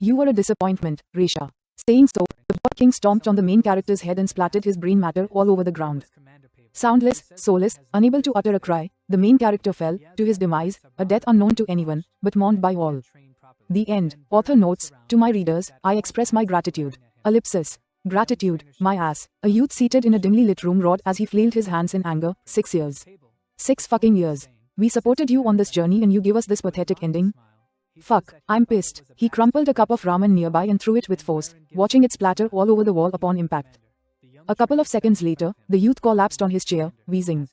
You were a disappointment, Resha. Saying so, the Boar King stomped on the main character's head and splattered his brain matter all over the ground. Soundless, soulless, unable to utter a cry, the main character fell to his demise, a death unknown to anyone, but mourned by all. The end. Author notes, to my readers, I express my gratitude. Ellipsis. Gratitude, my ass. A youth seated in a dimly lit room roared as he flailed his hands in anger. 6 years. 6 fucking years. We supported you on this journey and you give us this pathetic ending? Fuck, I'm pissed. He crumpled a cup of ramen nearby and threw it with force, watching it splatter all over the wall upon impact. A couple of seconds later, the youth collapsed on his chair, wheezing.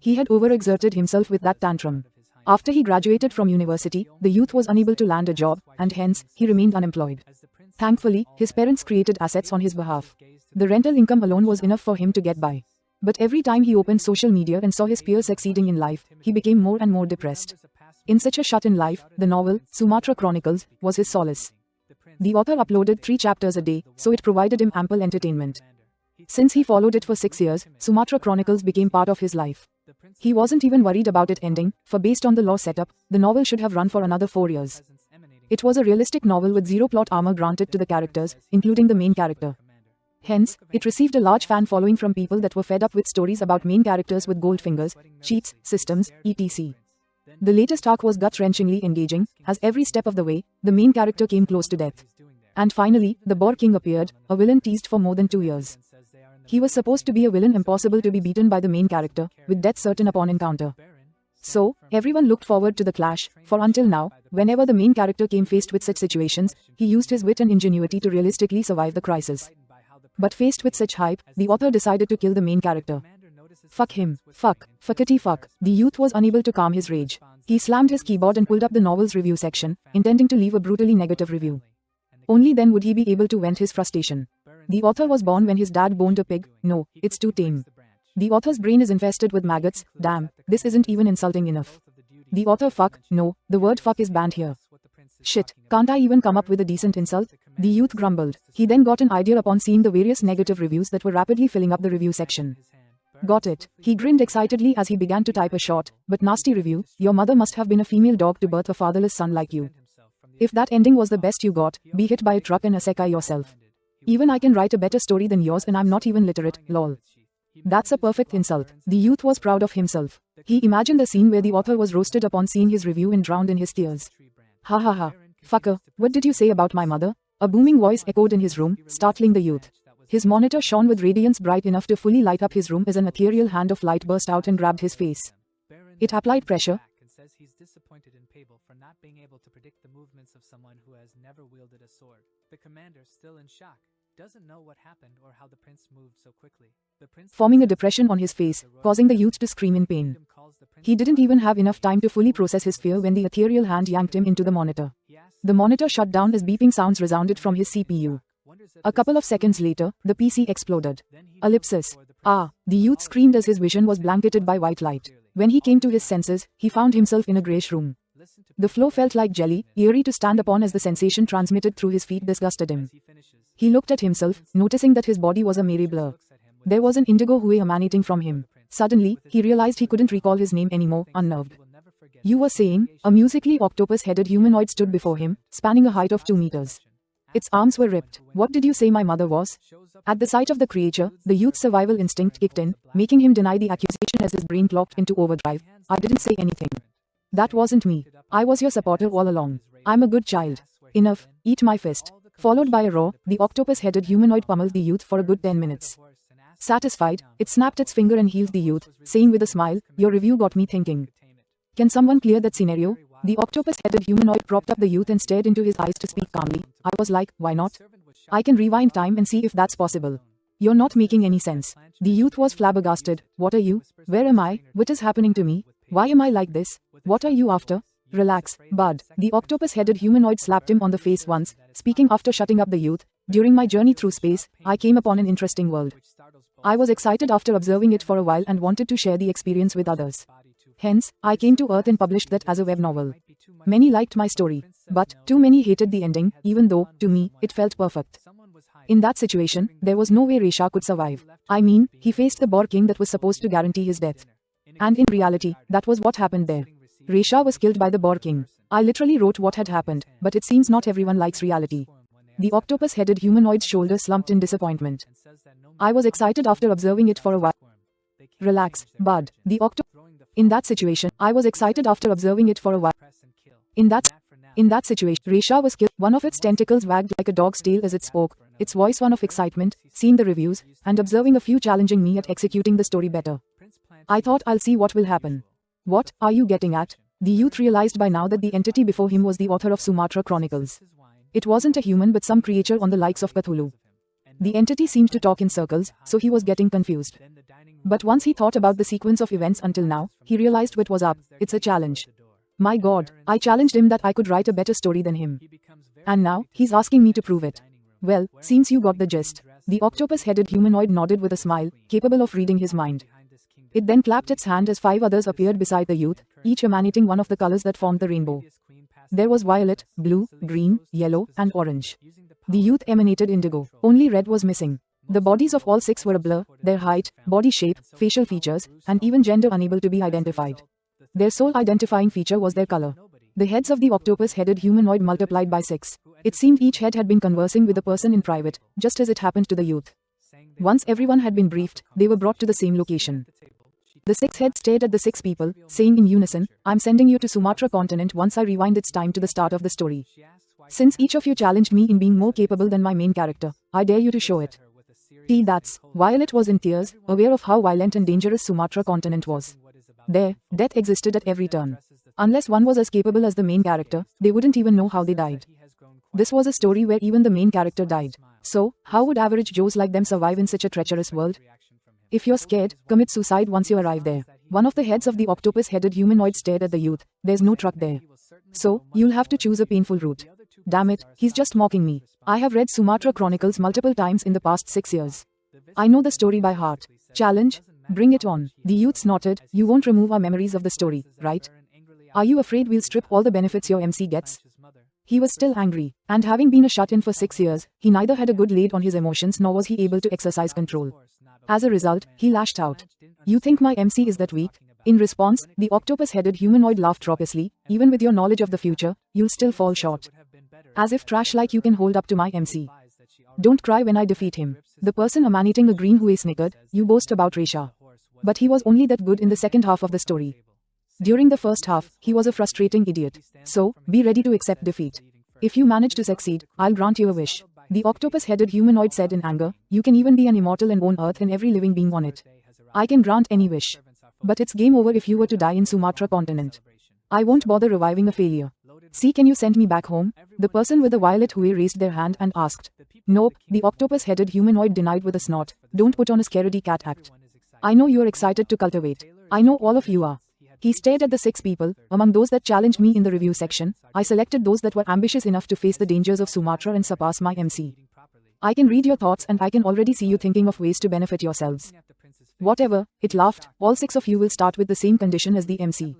He had overexerted himself with that tantrum. After he graduated from university, the youth was unable to land a job, and hence, he remained unemployed. Thankfully, his parents created assets on his behalf. The rental income alone was enough for him to get by. But every time he opened social media and saw his peers succeeding in life, he became more and more depressed. In such a shut-in life, the novel, Sumatra Chronicles, was his solace. The author uploaded 3 chapters a day, so it provided him ample entertainment. Since he followed it for 6 years, Sumatra Chronicles became part of his life. He wasn't even worried about it ending, for based on the law setup, the novel should have run for another 4 years. It was a realistic novel with zero plot armor granted to the characters, including the main character. Hence, it received a large fan following from people that were fed up with stories about main characters with gold fingers, cheats, systems, etc. The latest arc was gut-wrenchingly engaging, as every step of the way, the main character came close to death. And finally, the Boar King appeared, a villain teased for more than 2 years. He was supposed to be a villain impossible to be beaten by the main character, with death certain upon encounter. So, everyone looked forward to the clash, for until now, whenever the main character came faced with such situations, he used his wit and ingenuity to realistically survive the crisis. But faced with such hype, the author decided to kill the main character. Fuck him. Fuck. Fuckity fuck. The youth was unable to calm his rage. He slammed his keyboard and pulled up the novel's review section, intending to leave a brutally negative review. Only then would he be able to vent his frustration. The author was born when his dad boned a pig. No, it's too tame. The author's brain is infested with maggots. Damn, this isn't even insulting enough. The author fuck, no, the word fuck is banned here. Shit, can't I even come up with a decent insult? The youth grumbled. He then got an idea upon seeing the various negative reviews that were rapidly filling up the review section. Got it. He grinned excitedly as he began to type a short, but nasty review. Your mother must have been a female dog to birth a fatherless son like you. If that ending was the best you got, be hit by a truck and isekai yourself. Even I can write a better story than yours and I'm not even literate, lol. That's a perfect insult. The youth was proud of himself. He imagined a scene where the author was roasted upon seeing his review and drowned in his tears. Ha ha ha. Fucker, what did you say about my mother? A booming voice echoed in his room, startling the youth. His monitor shone with radiance bright enough to fully light up his room as an ethereal hand of light burst out and grabbed his face. It applied pressure. Says he's disappointed in Pable for not being able to predict the movements of someone who has never wielded a sword. The commander, still in shock, doesn't know what happened or how the prince moved so quickly. Forming a depression on his face, causing the youth to scream in pain. He didn't even have enough time to fully process his fear when the ethereal hand yanked him into the monitor. The monitor shut down as beeping sounds resounded from his CPU. A couple of seconds later, the PC exploded. Ellipsis. Ah, the youth screamed as his vision was blanketed by white light. When he came to his senses, he found himself in a greyish room. The floor felt like jelly, eerie to stand upon as the sensation transmitted through his feet disgusted him. He looked at himself, noticing that his body was a merry blur. There was an indigo hue emanating from him. Suddenly, he realized he couldn't recall his name anymore, unnerved. You were saying, a musically octopus-headed humanoid stood before him, spanning a height of 2 meters. Its arms were ripped. What did you say my mother was? At the sight of the creature, the youth's survival instinct kicked in, making him deny the accusation as his brain clocked into overdrive. I didn't say anything. That wasn't me. I was your supporter all along. I'm a good child. Enough, eat my fist. Followed by a roar, the octopus-headed humanoid pummeled the youth for a good 10 minutes. Satisfied, it snapped its finger and healed the youth, saying with a smile, your review got me thinking. Can someone clear that scenario? The octopus-headed humanoid propped up the youth and stared into his eyes to speak calmly. I was like, why not? I can rewind time and see if that's possible. You're not making any sense. The youth was flabbergasted. What are you? Where am I? What is happening to me? Why am I like this? What are you after? Relax, bud. The octopus-headed humanoid slapped him on the face once, speaking after shutting up the youth. During my journey through space, I came upon an interesting world. I was excited after observing it for a while and wanted to share the experience with others. Hence, I came to Earth and published that as a web novel. Many liked my story, but too many hated the ending, even though, to me, it felt perfect. In that situation, there was no way Resha could survive. I mean, he faced the Boar King that was supposed to guarantee his death. And in reality, that was what happened there. Resha was killed by the Boar King. I literally wrote what had happened, but it seems not everyone likes reality. The octopus-headed humanoid's shoulders slumped in disappointment. I was excited after observing it for a while. Relax, bud. In that situation, I was excited after observing it for a while. In that situation, Resha was killed. One of its tentacles wagged like a dog's tail as it spoke, its voice one of excitement, seeing the reviews, and observing a few challenging me at executing the story better. I thought I'll see what will happen. What are you getting at? The youth realized by now that the entity before him was the author of Sumatra Chronicles. It wasn't a human but some creature on the likes of Cthulhu. The entity seemed to talk in circles, so he was getting confused. But once he thought about the sequence of events until now, he realized what was up. It's a challenge. My God, I challenged him that I could write a better story than him. And now, he's asking me to prove it. Well, seems you got the gist. The octopus-headed humanoid nodded with a smile, capable of reading his mind. It then clapped its hand as 5 others appeared beside the youth, each emanating one of the colors that formed the rainbow. There was violet, blue, green, yellow, and orange. The youth emanated indigo. Only red was missing. The bodies of all 6 were a blur, their height, body shape, facial features, and even gender unable to be identified. Their sole identifying feature was their color. The heads of the octopus-headed humanoid multiplied by 6. It seemed each head had been conversing with a person in private, just as it happened to the youth. Once everyone had been briefed, they were brought to the same location. The 6 heads stared at the 6 people, saying in unison, I'm sending you to Sumatra continent once I rewind its time to the start of the story. Since each of you challenged me in being more capable than my main character, I dare you to show it. That's. Violet was in tears, aware of how violent and dangerous Sumatra continent was. There, death existed at every turn. Unless one was as capable as the main character, they wouldn't even know how they died. This was a story where even the main character died. So, how would average Joes like them survive in such a treacherous world? If you're scared, commit suicide once you arrive there. One of the heads of the octopus-headed humanoid stared at the youth. There's no truck there. So, you'll have to choose a painful route. Damn it, he's just mocking me. I have read Sumatra Chronicles multiple times in the past 6 years. I know the story by heart. Challenge? Bring it on. The youth snorted. You won't remove our memories of the story, right? Are you afraid we'll strip all the benefits your MC gets? He was still angry, and having been a shut-in for 6 years, he neither had a good lead on his emotions nor was he able to exercise control. As a result, he lashed out. You think my MC is that weak? In response, the octopus-headed humanoid laughed raucously. Even with your knowledge of the future, you'll still fall short. As if trash like you can hold up to my MC. Don't cry when I defeat him. The person emanating a green hue snickered. You boast about Resha. But he was only that good in the second half of the story. During the first half, he was a frustrating idiot. So, be ready to accept defeat. If you manage to succeed, I'll grant you a wish. The octopus-headed humanoid said in anger, you can even be an immortal and own Earth and every living being on it. I can grant any wish. But it's game over if you were to die in Sumatra continent. I won't bother reviving a failure. See, can you send me back home? The person with the violet hue raised their hand and asked. Nope, the octopus-headed humanoid denied with a snort. Don't put on a scaredy cat act. I know you're excited to cultivate. I know all of you are. He stared at the 6 people. Among those that challenged me in the review section, I selected those that were ambitious enough to face the dangers of Sumatra and surpass my MC. I can read your thoughts and I can already see you thinking of ways to benefit yourselves. Whatever, it laughed, all 6 of you will start with the same condition as the MC.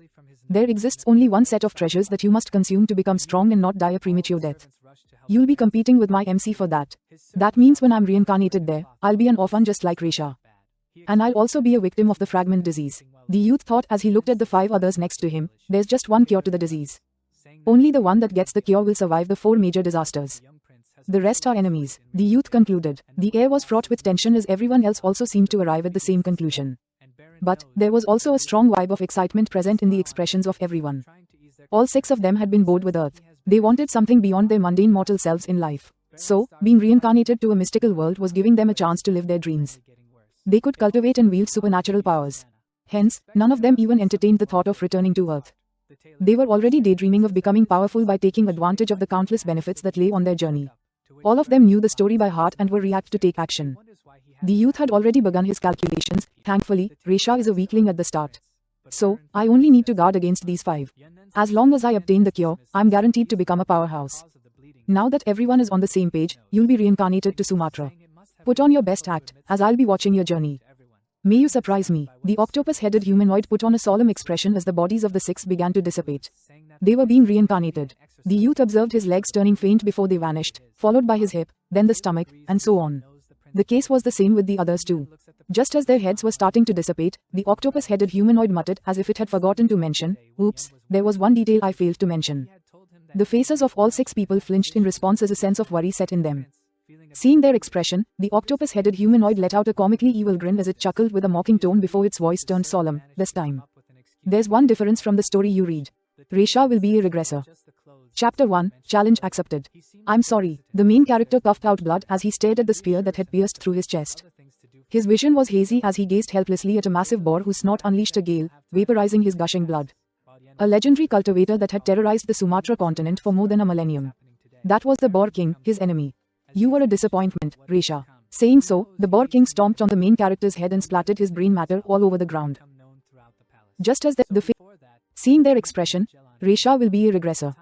There exists only one set of treasures that you must consume to become strong and not die a premature death. You'll be competing with my MC for that. That means when I'm reincarnated there, I'll be an orphan just like Resha. And I'll also be a victim of the fragment disease. The youth thought as he looked at the 5 others next to him, there's just one cure to the disease. Only the one that gets the cure will survive the 4 major disasters. The rest are enemies, the youth concluded. The air was fraught with tension as everyone else also seemed to arrive at the same conclusion. But, there was also a strong vibe of excitement present in the expressions of everyone. All 6 of them had been bored with Earth. They wanted something beyond their mundane mortal selves in life. So, being reincarnated to a mystical world was giving them a chance to live their dreams. They could cultivate and wield supernatural powers. Hence, none of them even entertained the thought of returning to Earth. They were already daydreaming of becoming powerful by taking advantage of the countless benefits that lay on their journey. All of them knew the story by heart and were react to take action. The youth had already begun his calculations. Thankfully, Resha is a weakling at the start. So, I only need to guard against these 5. As long as I obtain the cure, I'm guaranteed to become a powerhouse. Now that everyone is on the same page, you'll be reincarnated to Sumatra. Put on your best act, as I'll be watching your journey. May you surprise me. The octopus-headed humanoid put on a solemn expression as the bodies of the 6 began to dissipate. They were being reincarnated. The youth observed his legs turning faint before they vanished, followed by his hip, then the stomach, and so on. The case was the same with the others too. Just as their heads were starting to dissipate, the octopus-headed humanoid muttered as if it had forgotten to mention, "Oops, there was one detail I failed to mention." The faces of all 6 people flinched in response as a sense of worry set in them. Seeing their expression, the octopus-headed humanoid let out a comically evil grin as it chuckled with a mocking tone before its voice turned solemn. "This time. There's one difference from the story you read. Resha will be a regressor." Chapter 1, Challenge Accepted. "I'm sorry." The main character coughed out blood as he stared at the spear that had pierced through his chest. His vision was hazy as he gazed helplessly at a massive boar whose snort unleashed a gale, vaporizing his gushing blood. A legendary cultivator that had terrorized the Sumatra continent for more than a millennium. That was the Boar King, his enemy. "You were a disappointment, Resha." Saying so, the Boar King stomped on the main character's head and splattered his brain matter all over the ground. Just as seeing their expression, Resha will be a regressor.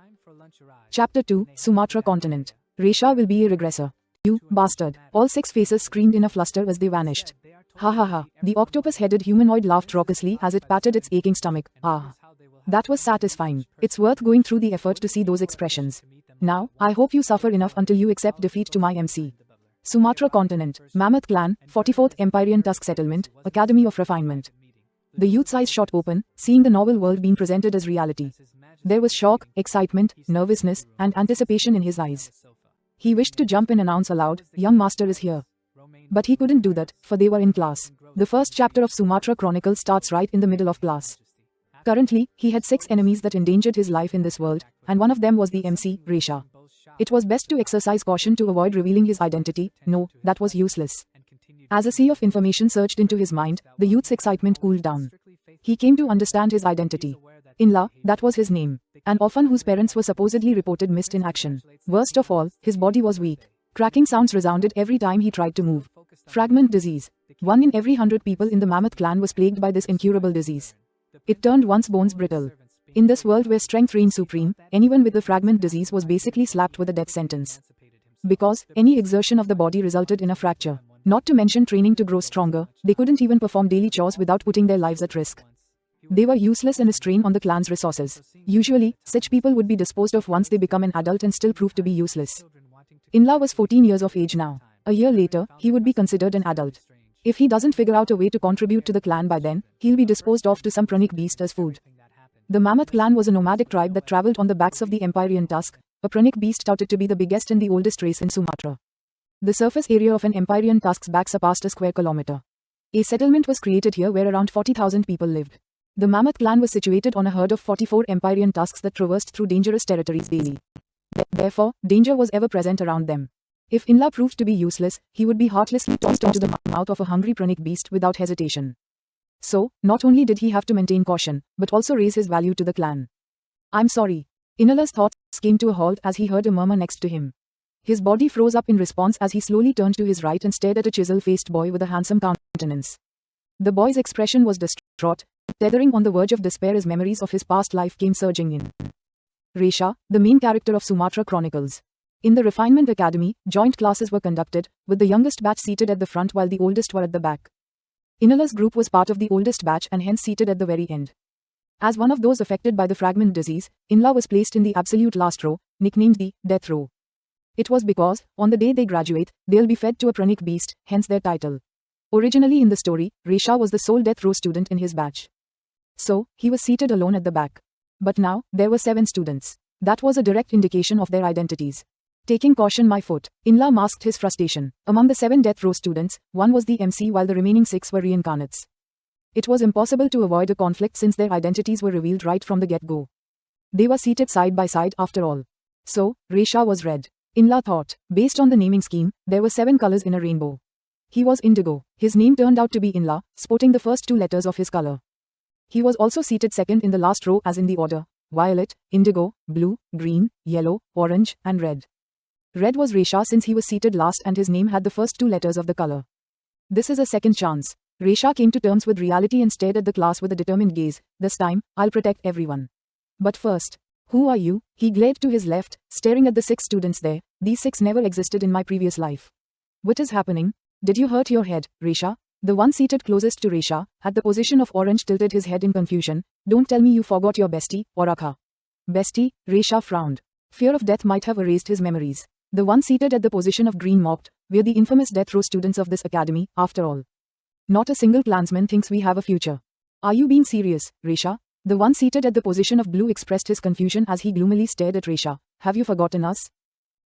Chapter 2, Sumatra continent. Resha will be a regressor. "You bastard." All 6 faces screamed in a fluster as they vanished. "Ha ha ha." The octopus-headed humanoid laughed raucously as it patted its aching stomach. "Ah. That was satisfying. It's worth going through the effort to see those expressions. Now, I hope you suffer enough until you accept defeat to my MC." Sumatra continent, Mammoth Clan, 44th Empyrean Tusk Settlement, Academy of Refinement. The youth's eyes shot open, seeing the novel world being presented as reality. There was shock, excitement, nervousness, and anticipation in his eyes. He wished to jump and announce aloud, "Young master is here." But he couldn't do that, for they were in class. The first chapter of Sumatra Chronicles starts right in the middle of class. Currently, he had 6 enemies that endangered his life in this world, and one of them was the MC, Resha. It was best to exercise caution to avoid revealing his identity. No, that was useless. As a sea of information surged into his mind, the youth's excitement cooled down. He came to understand his identity. Inla, that was his name. An orphan whose parents were supposedly reported missed in action. Worst of all, his body was weak. Cracking sounds resounded every time he tried to move. Fragment disease. 1 in every 100 people in the Mammoth clan was plagued by this incurable disease. It turned one's bones brittle. In this world where strength reigned supreme, anyone with the fragment disease was basically slapped with a death sentence. Because any exertion of the body resulted in a fracture. Not to mention training to grow stronger, they couldn't even perform daily chores without putting their lives at risk. They were useless and a strain on the clan's resources. Usually, such people would be disposed of once they become an adult and still prove to be useless. Inla was 14 years of age now. A year later, he would be considered an adult. If he doesn't figure out a way to contribute to the clan by then, he'll be disposed of to some pranic beast as food. The Mammoth clan was a nomadic tribe that traveled on the backs of the Empyrean Tusk, a pranic beast touted to be the biggest and the oldest race in Sumatra. The surface area of an Empyrean Tusk's back surpassed a square kilometer. A settlement was created here where around 40,000 people lived. The Mammoth clan was situated on a herd of 44 Empyrean Tusks that traversed through dangerous territories daily. Therefore, danger was ever present around them. If Inla proved to be useless, he would be heartlessly tossed into the mouth of a hungry pranic beast without hesitation. So, not only did he have to maintain caution, but also raise his value to the clan. "I'm sorry." Inala's thoughts came to a halt as he heard a murmur next to him. His body froze up in response as he slowly turned to his right and stared at a chisel-faced boy with a handsome countenance. The boy's expression was distraught, tethering on the verge of despair as memories of his past life came surging in. Resha, the main character of Sumatra Chronicles. In the Refinement Academy, joint classes were conducted, with the youngest batch seated at the front while the oldest were at the back. Inala's group was part of the oldest batch and hence seated at the very end. As one of those affected by the fragment disease, Inla was placed in the absolute last row, nicknamed the death row. It was because, on the day they graduate, they'll be fed to a pranic beast, hence their title. Originally in the story, Resha was the sole death row student in his batch. So, he was seated alone at the back. But now, there were 7 students. That was a direct indication of their identities. Taking caution my foot, Inla masked his frustration. Among the 7 death row students, one was the MC while the remaining 6 were reincarnates. It was impossible to avoid a conflict since their identities were revealed right from the get-go. They were seated side by side after all. So, Resha was red. Inla thought, based on the naming scheme, there were 7 colors in a rainbow. He was indigo. His name turned out to be Inla, sporting the first 2 letters of his color. He was also seated second in the last row as in the order: violet, indigo, blue, green, yellow, orange, and red. Red was Resha since he was seated last and his name had the first 2 letters of the color. This is a second chance. Resha came to terms with reality and stared at the class with a determined gaze. This time, I'll protect everyone. But first, who are you? He glared to his left, staring at the 6 students there. These 6 never existed in my previous life. What is happening? Did you hurt your head, Resha? The one seated closest to Resha, at the position of orange, tilted his head in confusion. Don't tell me you forgot your bestie, Orakha. Bestie? Resha frowned. Fear of death might have erased his memories. The one seated at the position of green mocked, we're the infamous death row students of this academy, after all. Not a single Klansman thinks we have a future. Are you being serious, Resha? The one seated at the position of blue expressed his confusion as he gloomily stared at Resha. Have you forgotten us?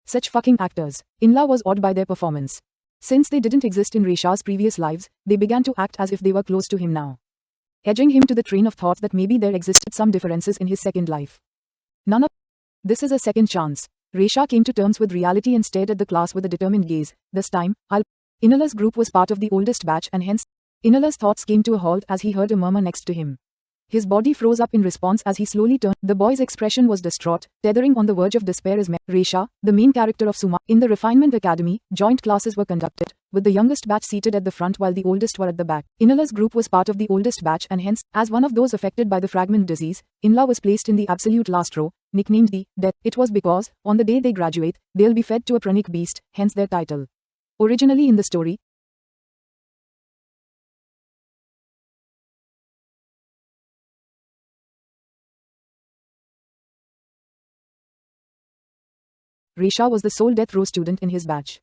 Such fucking actors. Inla was awed by their performance. Since they didn't exist in Resha's previous lives, they began to act as if they were close to him now, edging him to the train of thought that maybe there existed some differences in his second life. None of this is a second chance. Resha came to terms with reality and stared at the class with a determined gaze. This time, Inala's group was part of the oldest batch and hence, Inala's thoughts came to a halt as he heard a murmur next to him. His body froze up in response as he slowly turned. The boy's expression was distraught, tethering on the verge of despair as Resha, the main character of Suma. In the Refinement Academy, joint classes were conducted, with the youngest batch seated at the front while the oldest were at the back. Inala's group was part of the oldest batch and hence, as one of those affected by the fragment disease, Inla was placed in the absolute last row, nicknamed the Death. It was because, on the day they graduate, they'll be fed to a pranic beast, hence their title. Originally in the story, Resha was the sole death row student in his batch.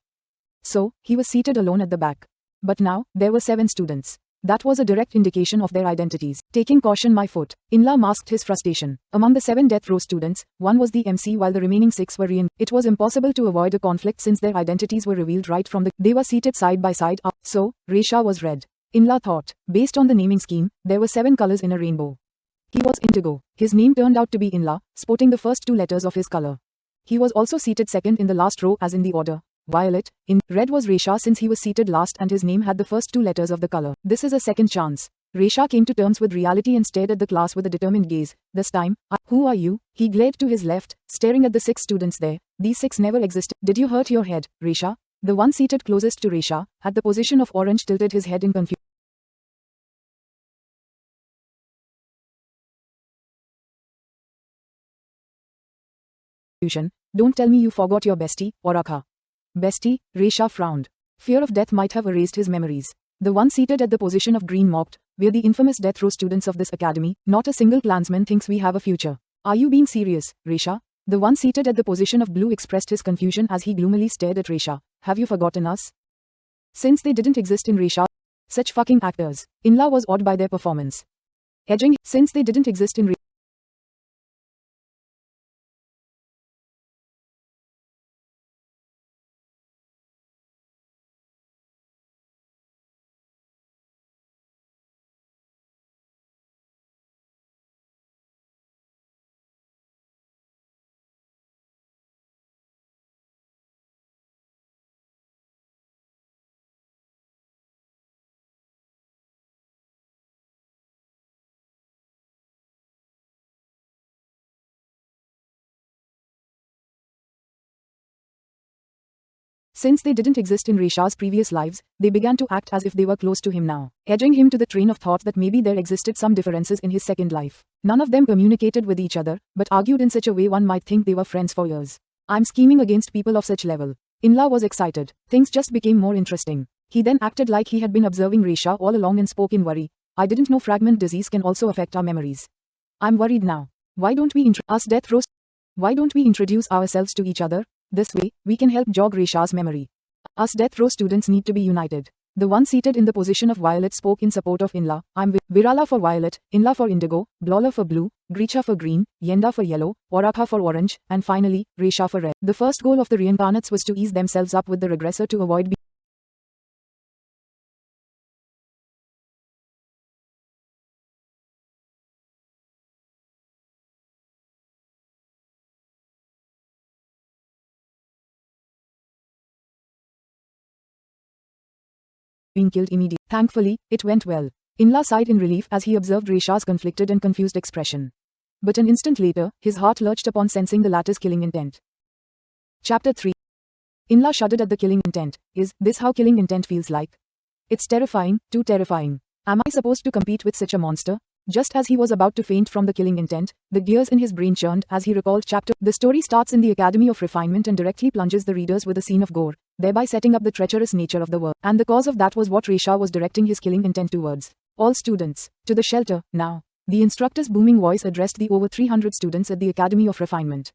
So, he was seated alone at the back. But now, there were 7 students. That was a direct indication of their identities. Taking caution my foot, Inla masked his frustration. Among the 7 death row students, one was the MC while the remaining 6 were It was impossible to avoid a conflict since their identities were revealed right from they were seated side by side. So, Resha was red. Inla thought, based on the naming scheme, there were 7 colors in a rainbow. He was indigo. His name turned out to be Inla, sporting the first 2 letters of his color. He was also seated second in the last row as in the order. Violet, in red was Resha since he was seated last and his name had the first 2 letters of the color. This is a second chance. Resha came to terms with reality and stared at the class with a determined gaze. This time, who are you? He glared to his left, staring at the 6 students there. These 6 never existed. Did you hurt your head, Resha? The one seated closest to Resha, at the position of orange tilted his head in confusion. Don't tell me you forgot your bestie, Oraka. Bestie, Resha frowned. Fear of death might have erased his memories. The one seated at the position of green mocked, we're the infamous death row students of this academy, not a single Klansman thinks we have a future. Are you being serious, Resha? The one seated at the position of blue expressed his confusion as he gloomily stared at Resha. Have you forgotten us? Since they didn't exist in Resha, such fucking actors. Inla was awed by their performance. Edging, since they didn't exist in Since they didn't exist in Resha's previous lives, they began to act as if they were close to him now, edging him to the train of thought that maybe there existed some differences in his second life. None of them communicated with each other, but argued in such a way one might think they were friends for years. I'm scheming against people of such level. Inla was excited. Things just became more interesting. He then acted like he had been observing Resha all along and spoke in worry. I didn't know fragment disease can also affect our memories. I'm worried now. Why don't we introduce ourselves to each other? This way, we can help jog Resha's memory. Us death row students need to be united. The one seated in the position of Violet spoke in support of Inla. I'm Virala for Violet, Inla for Indigo, Blola for Blue, Gricha for Green, Yenda for Yellow, Oraka for Orange, and finally, Resha for Red. The first goal of the reincarnates was to ease themselves up with the regressor to avoid being killed immediately. Thankfully, it went well. Inla sighed in relief as he observed Resha's conflicted and confused expression. But an instant later, his heart lurched upon sensing the latter's killing intent. Chapter 3. Inla shuddered at the killing intent. Is this how killing intent feels like? It's terrifying, too terrifying. Am I supposed to compete with such a monster? Just as he was about to faint from the killing intent, the gears in his brain churned as he recalled chapter. The story starts in the Academy of Refinement and directly plunges the readers with a scene of gore, thereby setting up the treacherous nature of the work. And the cause of that was what Resha was directing his killing intent towards. All students, to the shelter, now. The instructor's booming voice addressed the over 300 students at the Academy of Refinement.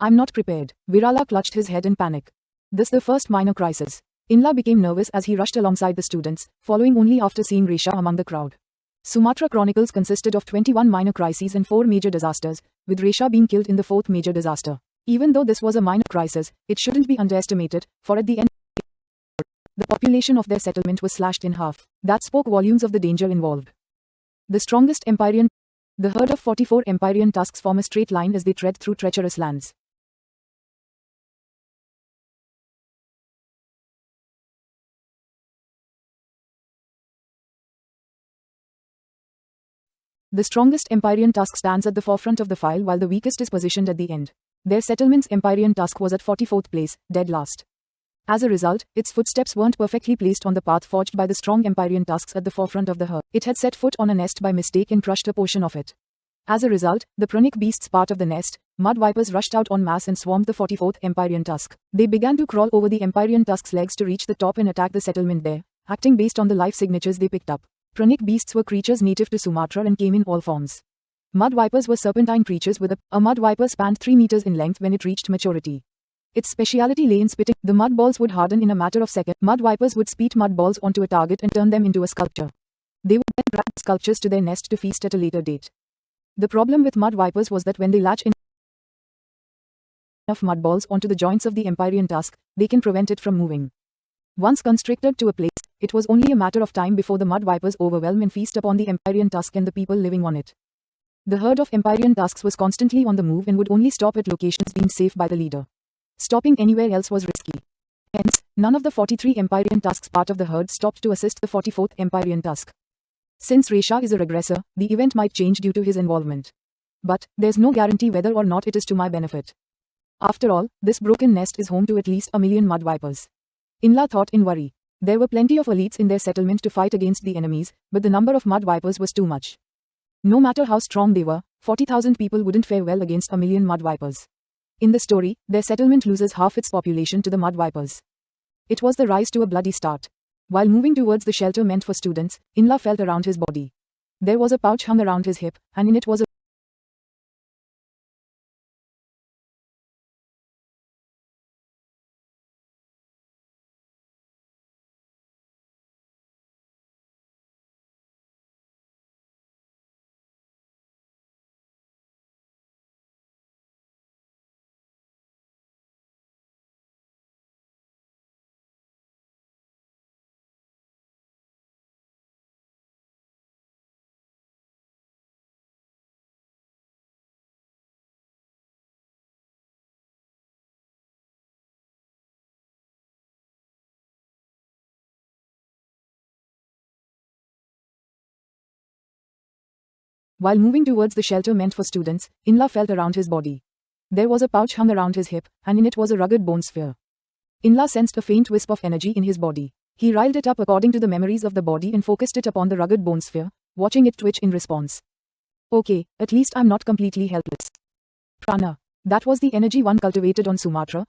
I'm not prepared. Virala clutched his head in panic. This the first minor crisis. Inla became nervous as he rushed alongside the students, following only after seeing Resha among the crowd. Sumatra Chronicles consisted of 21 minor crises and 4 major disasters, with Resha being killed in the 4th major disaster. Even though this was a minor crisis, it shouldn't be underestimated, for at the end, the population of their settlement was slashed in half. That spoke volumes of the danger involved. The strongest Empyrean. The herd of 44 Empyrean tusks form a straight line as they tread through treacherous lands. The strongest Empyrean tusk stands at the forefront of the file while the weakest is positioned at the end. Their settlement's Empyrean tusk was at 44th place, dead last. As a result, its footsteps weren't perfectly placed on the path forged by the strong Empyrean tusks at the forefront of the herd. It had set foot on a nest by mistake and crushed a portion of it. As a result, the prunic beasts part of the nest, mud vipers rushed out en masse and swarmed the 44th Empyrean tusk. They began to crawl over the Empyrean tusk's legs to reach the top and attack the settlement there, acting based on the life signatures they picked up. Prunic beasts were creatures native to Sumatra and came in all forms. Mud vipers were serpentine creatures with a mud viper spanned 3 meters in length when it reached maturity. Its speciality lay in spitting. The mud balls would harden in a matter of seconds. Mud vipers would spit mud balls onto a target and turn them into a sculpture. They would then drag sculptures to their nest to feast at a later date. The problem with mud vipers was that when they latch enough mud balls onto the joints of the Empyrean tusk, they can prevent it from moving. Once constricted to a place, it was only a matter of time before the mud vipers overwhelm and feast upon the Empyrean tusk and the people living on it. The herd of Empyrean tusks was constantly on the move and would only stop at locations deemed safe by the leader. Stopping anywhere else was risky. Hence, none of the 43 Empyrean tusks part of the herd stopped to assist the 44th Empyrean tusk. Since Resha is a regressor, the event might change due to his involvement. But, there's no guarantee whether or not it is to my benefit. After all, this broken nest is home to at least 1 million mud vipers. Inla thought in worry. There were plenty of elites in their settlement to fight against the enemies, but the number of mud vipers was too much. No matter how strong they were, 40,000 people wouldn't fare well against 1 million mud vipers. In the story, their settlement loses half its population to the mud vipers. It was the rise to a bloody start. While moving towards the shelter meant for students, Inla felt around his body. There was a pouch hung around his hip, and in it was a While moving towards the shelter meant for students, Inla felt around his body. There was a pouch hung around his hip, and in it was a rugged bone sphere. Inla sensed a faint wisp of energy in his body. He riled it up according to the memories of the body and focused it upon the rugged bone sphere, watching it twitch in response. Okay, at least I'm not completely helpless. Prana. That was the energy one cultivated on Sumatra,